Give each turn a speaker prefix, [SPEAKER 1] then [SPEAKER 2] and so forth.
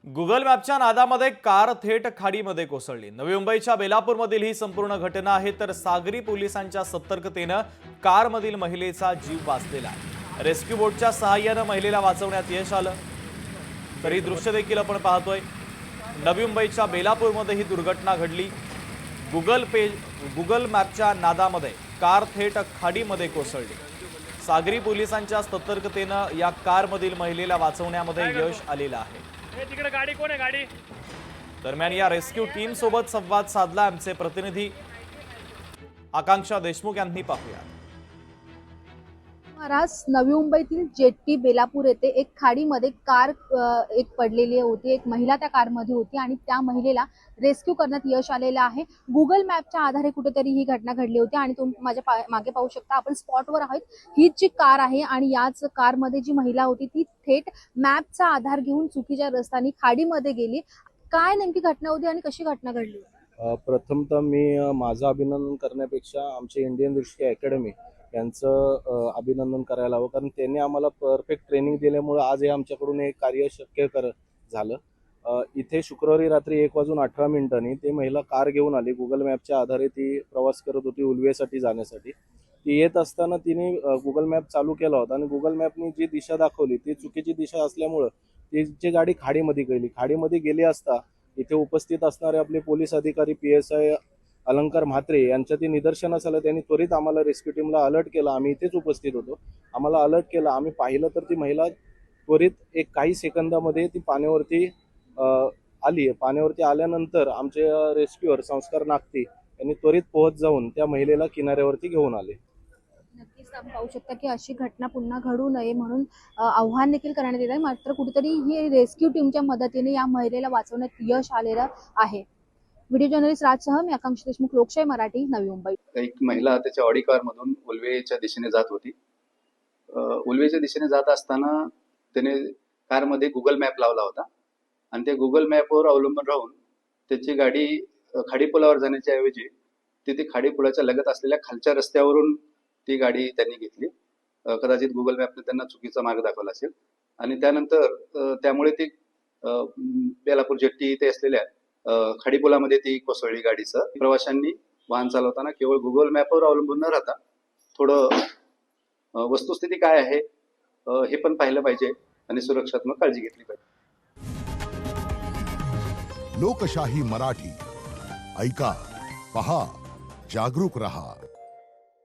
[SPEAKER 1] Google मॅपच्या नादामध्ये car थेट खाडीमध्ये कोसळली। नवी मुंबईच्या बेलापूरमधील ही संपूर्ण घटना आहे। तर सागरी पोलिसांच्या सतर्कतेने कारमधील महिलेचा जीव वाचलेला आहे। रेस्क्यू बोटच्या सहाय्याने महिलेला वाचवण्यात यश आलं। तर ही दृश्य देखील आपण पाहतोय। नवी मुंबईच्या बेलापूरमध्ये ही दुर्घटना घडली। गुगल मॅपच्या नादामध्ये कार थेट खाडीमध्ये कोसळली। सागरी पोलिसांच्या सतर्कतेने या कारमधील महिलेला वाचवण्यामध्ये यश आलेलं आहे।
[SPEAKER 2] तिकडे गाडी कोण आहे गाडी?
[SPEAKER 1] दरम्यान या रेस्क्यू टीम सोबत संवाद साधला आमचे प्रतिनिधी आकांक्षा देशमुख यांनी। पाहूया।
[SPEAKER 3] महाराज, नवी मुंबईतील जेट्टी बेलापूर येथे एक खाडीमध्ये कार एक पडलेली होती। एक महिला त्या कारमध्ये होती आणि त्या महिलेला रेस्क्यू करण्यात यश आलेलं आहे। गुगल मॅपच्या आधारे कुठेतरी ही घटना घडली होती आणि तुम्ही माझ्या मागे पाहू शकता, आपण स्पॉटवर आहोत। हीच जी कार आहे आणि याच कारमध्ये जी महिला होती ती थेट मॅपचा आधार घेऊन चुकीच्या रस्त्याने खाडीमध्ये गेली। काय नेमकी घटना होती आणि कशी घटना घडली?
[SPEAKER 4] प्रथमतः मी माझं अभिनंदन करण्यापेक्षा आमचे इंडियन दृष्टी अकॅडमी यांचं अभिनंदन करायला हवं, कारण त्यांनी आम्हाला परफेक्ट ट्रेनिंग दिल्यामुळे आज हे आमच्याकडून हे कार्य शक्य झालं। इथे शुक्रवारी रात्री 1:18 ते महिला कार घेऊन आली। गुगल मॅपच्या आधारे ती प्रवास करत होती उल्वेसाठी जाण्यासाठी। ती येत असताना तिने गुगल मॅप चालू केला होता आणि गुगल मॅपनी जी दिशा दाखवली ती चुकीची दिशा असल्यामुळं तिची गाडी खाडीमध्ये गेली। खाडीमध्ये गेली असता इथे उपस्थित असणारे आपले पोलीस अधिकारी PSI अलंकार म्हात्रे यांच्या ते निदर्शनास आलं। त्यांनी त्वरित आम्हाला रेस्क्यू टीमला अलर्ट केला। आम्ही इथेच उपस्थित होतो। आम्हाला अलर्ट केला। आम्ही पाहिलं तर ती महिला त्वरित काही सेकंदामध्ये ती पाण्यावरती आली। पाण्यावरती आल्यानंतर आमचे रेस्क्यूअर संस्कार नागती यांनी त्वरित पोहोच जाऊन त्या महिलेला किनाऱ्यावरती घेऊन आले।
[SPEAKER 3] नक्कीच आपण पाहू शकता की अशी घटना पुन्हा घडू नये म्हणून आव्हान देखील करण्यात येत आहे। मात्र कुठेतरी ही रेस्क्यू टीमच्या मदतीने या महिलेला वाचवण्यात यश आलेलं आहे। व्हिडिओ जर्नलिस्ट राजसह मी आकांक्षा देशमुख, लोकशाही मराठी, नवी मुंबई।
[SPEAKER 5] एक महिला त्याच्या ऑडी कार मधून उल्वेच्या दिशेने जात होती। उल्वेच्या दिशेने जात असताना त्याने कारमध्ये गुगल मॅप लावला होता आणि त्या गुगल मॅपवर अवलंबून राहून त्याची गाडी खाडीपुलावर जाण्याच्या ऐवजी तिथे खाडीपुलाच्या लगत असलेल्या खालच्या रस्त्यावरून ती गाडी त्यांनी घेतली। कदाचित गुगल मॅपने त्यांना चुकीचा मार्ग दाखवला असेल आणि त्यानंतर त्यामुळे ती बेलापूर जेट्टी इथे असलेल्या खाडीपुलामध्ये ती कोसळली गाडीसह। प्रवाशांनी वाहन चालवताना केवळ गुगल मॅपवर अवलंबून न राहता थोडं वस्तुस्थिती काय आहे हे पण पाहिलं पाहिजे आणि सुरक्षात्मक काळजी घेतली पाहिजे।
[SPEAKER 6] लोकशाही मराठी ऐका, पहा, जागरूक रहा।